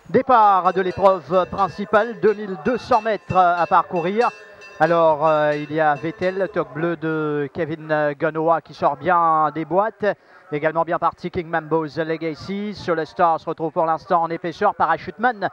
Départ de l'épreuve principale, 2200 mètres à parcourir. Alors il y a Vettel, toque bleu de Kevin Gunoa qui sort bien des boîtes. Également bien parti King Mambo's Legacy. Sur le Star se retrouve pour l'instant en épaisseur. Parachuteman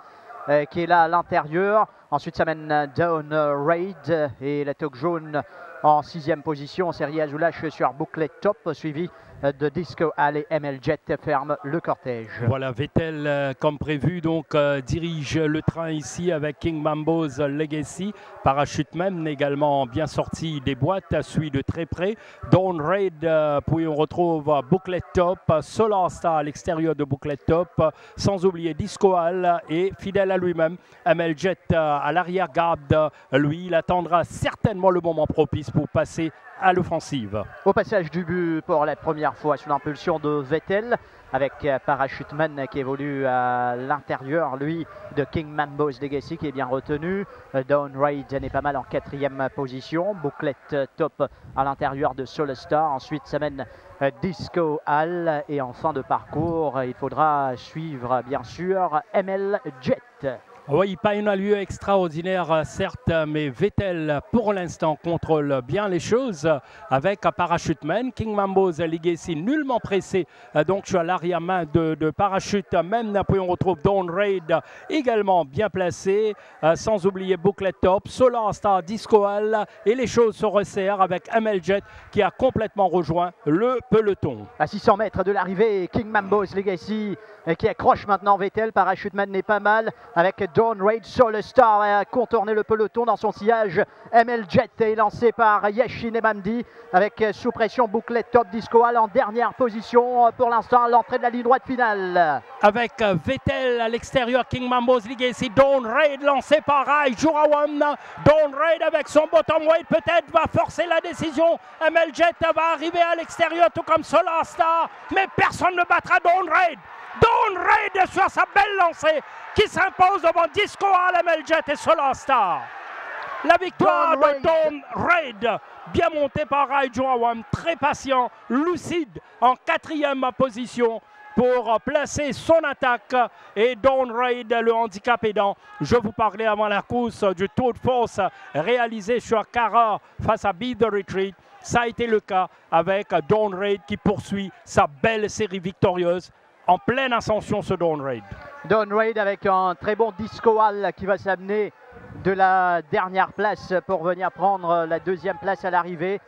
qui est là à l'intérieur. Ensuite ça mène Down Raid et la toque jaune en 6e position. Série Azoulache sur bouclet top suivi de Disco Alley. ML Jet ferme le cortège. Voilà, Vettel comme prévu donc dirige le train ici avec King Mambo's Legacy. Parachuteman également bien sorti des boîtes, suit de très près. Dawn Raid, puis on retrouve bouclet top, Solar Star à l'extérieur de bouclet top, sans oublier Disco Hall et fidèle à lui-même, ML Jet à l'arrière-garde. Lui, il attendra certainement le moment propice pour passer à l'offensive. Au passage du but pour la première fois sous l'impulsion de Vettel, avec Parachuteman qui évolue à l'intérieur, lui, de King Mambo's Legacy qui est bien retenu. Down Raid n'est pas mal en 4e position. Bouclet top à l'intérieur de Soul Star. Ensuite, ça mène Disco Hall. Et en fin de parcours, il faudra suivre, bien sûr, ML Jet. Oui, pas une allure extraordinaire, certes, mais Vettel, pour l'instant, contrôle bien les choses avec Parachuteman. King Mambo's Legacy, nullement pressé, donc sur l'arrière-main de Parachute. Même puis on retrouve Dawn Raid, également bien placé, sans oublier Bouclet Top, Solar Star, Disco Hall, et les choses se resserrent avec ML Jet qui a complètement rejoint le peloton. À 600 mètres de l'arrivée, King Mambo's Legacy qui accroche maintenant Vettel. Parachuteman n'est pas mal avec Dawn Raid. Soul Star a contourné le peloton dans son sillage. ML Jet est lancé par Yashin Emamdi avec sous pression Bouclet Top. Disco Hall en dernière position pour l'instant à l'entrée de la ligne droite finale. Avec Vettel à l'extérieur, King Mambo's Legacy, Dawn Raid lancé par Rai Jurawan. Dawn Raid avec son bottom weight peut-être va forcer la décision. ML Jet va arriver à l'extérieur tout comme Solar Star, mais personne ne battra Dawn Raid. Dawn Raid sur sa belle lancée qui s'impose devant Disco Hall, ML Jet et Solar Star. La victoire de Dawn Raid, bien montée par Rai Jurawan, très patient, lucide en 4e position pour placer son attaque. Et Dawn Raid, le handicap aidant, je vous parlais avant la course du tour de force réalisé sur Cara face à Be The Retreat. Ça a été le cas avec Dawn Raid qui poursuit sa belle série victorieuse. En pleine ascension, ce Dawn Raid. Dawn Raid avec un très bon Disco Hall qui va s'amener de la dernière place pour venir prendre la 2e place à l'arrivée.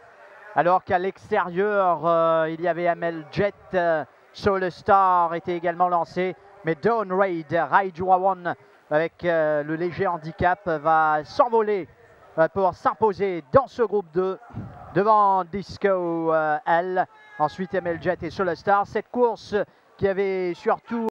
Alors qu'à l'extérieur, il y avait ML Jet. Soul Star était également lancé. Mais Dawn Raid, Rai Jurawan avec le léger handicap va s'envoler pour s'imposer dans ce groupe 2 devant Disco Hall. Ensuite ML Jet et Soul Star. Cette course qui avait surtout